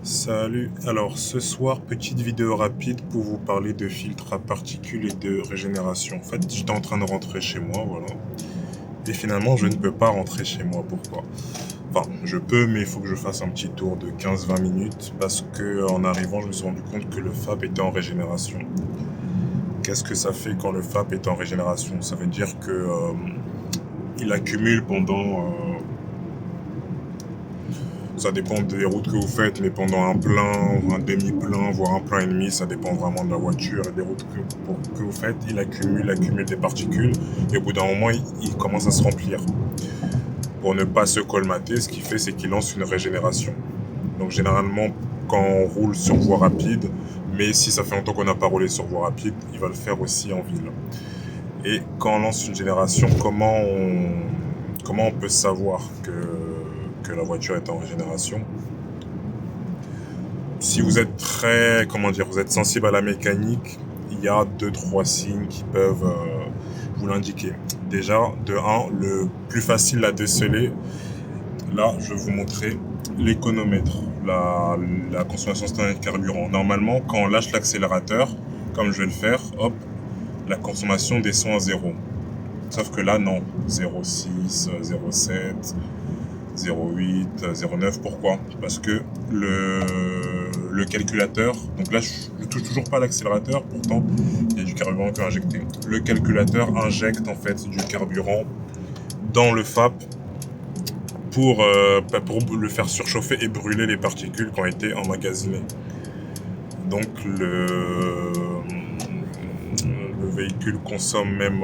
Salut, alors ce soir, petite vidéo rapide pour vous parler de filtres à particules et de régénération. En fait, j'étais en train de rentrer chez moi, voilà. Et finalement, je ne peux pas rentrer chez moi, pourquoi? Enfin, je peux, mais il faut que je fasse un petit tour de 15-20 minutes parce que en arrivant, je me suis rendu compte que le FAP était en régénération. Qu'est-ce que ça fait quand le FAP est en régénération? Ça veut dire que il accumule pendant... ça dépend des routes que vous faites, mais pendant un plein, un demi-plein, voire un plein et demi, ça dépend vraiment de la voiture et des routes que vous faites. Il accumule des particules et au bout d'un moment, il commence à se remplir. Pour ne pas se colmater, ce qu'il fait, c'est qu'il lance une régénération. Donc généralement, quand on roule sur voie rapide, mais si ça fait longtemps qu'on n'a pas roulé sur voie rapide, il va le faire aussi en ville. Et quand on lance une génération, comment on peut savoir que la voiture est en régénération? Si vous êtes vous êtes sensible à la mécanique, il y a 2-3 signes qui peuvent vous l'indiquer. Déjà, de 1, le plus facile à déceler, là, je vais vous montrer l'économètre, la consommation standard de carburant. Normalement, quand on lâche l'accélérateur, comme je vais le faire, hop, la consommation descend à 0. Sauf que là, non. 0,6, 0,7, 0,8, 0,9. Pourquoi? Parce que le calculateur, donc là je touche toujours pas l'accélérateur, pourtant il y a du carburant qui est injecté. Le calculateur injecte en fait du carburant dans le FAP pour le faire surchauffer et brûler les particules qui ont été emmagasinées. Donc le véhicule consomme même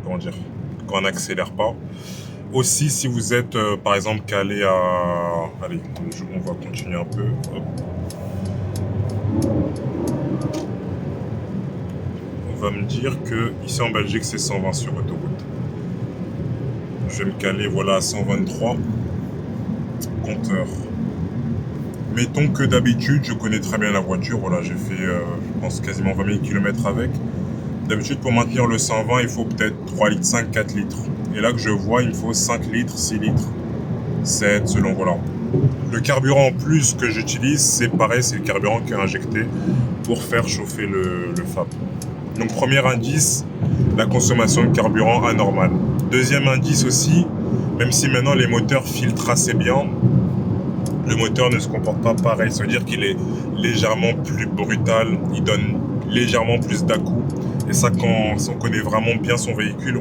quand on n'accélère pas. Aussi, si vous êtes, par exemple, calé à... Allez, on va continuer un peu. Hop. On va me dire que ici en Belgique, c'est 120 sur autoroute. Je vais me caler, voilà, à 123 compteur. Mettons que d'habitude, je connais très bien la voiture. Voilà, j'ai fait, je pense, quasiment 20 000 km avec. D'habitude, pour maintenir le 120, il faut peut-être 3 litres 5, 4 litres. Et là que je vois, il me faut 5 litres, 6 litres, 7, selon, voilà. Le carburant en plus que j'utilise, c'est pareil, c'est le carburant qui est injecté pour faire chauffer le FAP. Donc premier indice, la consommation de carburant anormale. Deuxième indice aussi, même si maintenant les moteurs filtrent assez bien, le moteur ne se comporte pas pareil. Ça veut dire qu'il est légèrement plus brutal, il donne légèrement plus d'à-coups. Et ça, quand on connaît vraiment bien son véhicule,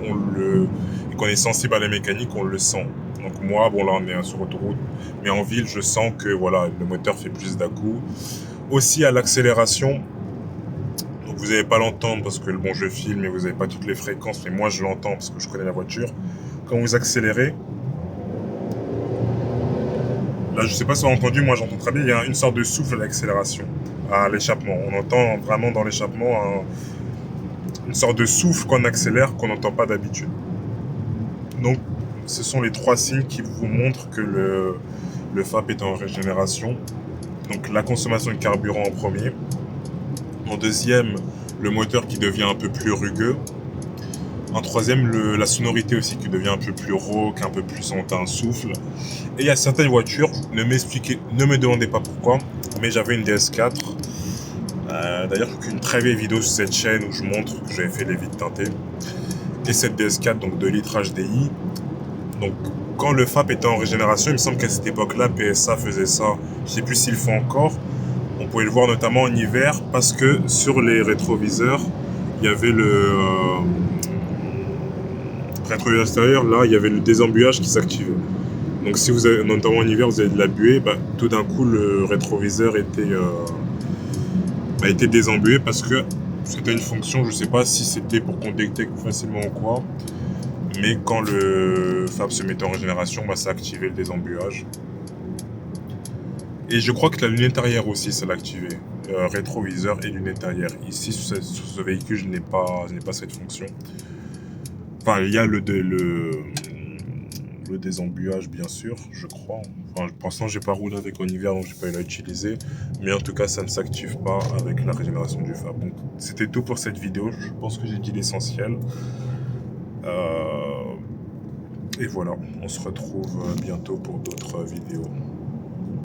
et qu'on est sensible à la mécanique, on le sent. Donc moi, bon là on est sur autoroute, mais en ville, je sens que voilà, le moteur fait plus d'à-coups. Aussi à l'accélération, donc vous n'allez pas l'entendre parce que bon, je filme et vous n'avez pas toutes les fréquences, mais moi je l'entends parce que je connais la voiture. Quand vous accélérez, là je sais pas si vous avez entendu, moi j'entends très bien, il y a une sorte de souffle à l'accélération, à l'échappement. On entend vraiment dans l'échappement une sorte de souffle qu'on accélère qu'on n'entend pas d'habitude. Donc ce sont les 3 signes qui vous montrent que le FAP est en régénération. Donc la consommation de carburant en premier. En deuxième, le moteur qui devient un peu plus rugueux. En troisième, la sonorité aussi qui devient un peu plus rauque, un peu plus un souffle. Et il y a certaines voitures, ne me demandez pas pourquoi, mais j'avais une DS4. D'ailleurs, une très vieille vidéo sur cette chaîne où je montre que j'avais fait les vitres teintées. Et cette DS4, donc 2 litres HDI. Donc, quand le FAP était en régénération, il me semble qu'à cette époque-là, PSA faisait ça. Je ne sais plus s'ils le font encore. On pouvait le voir notamment en hiver parce que sur les rétroviseurs, il y avait le rétroviseur extérieur. Là, il y avait le désembuage qui s'activait. Donc, si vous avez, notamment en hiver, vous avez de la buée, tout d'un coup, le rétroviseur était désembué parce que c'était une fonction. Je ne sais pas si c'était pour qu'on détecte facilement ou quoi. Mais quand le FAP se mettait en régénération, ça activait le désembuage. Et je crois que la lunette arrière aussi, ça l'a activé. Rétroviseur et lunette arrière. Ici, sur ce véhicule, je n'ai pas cette fonction. Enfin, il y a le désembuage, bien sûr, je crois. Enfin, pour l'instant, j'ai pas roulé avec en hiver, donc j'ai pas eu à l'utiliser. Mais en tout cas, ça ne s'active pas avec la régénération du FAP. Donc, c'était tout pour cette vidéo. Je pense que j'ai dit l'essentiel. Et voilà, on se retrouve bientôt pour d'autres vidéos.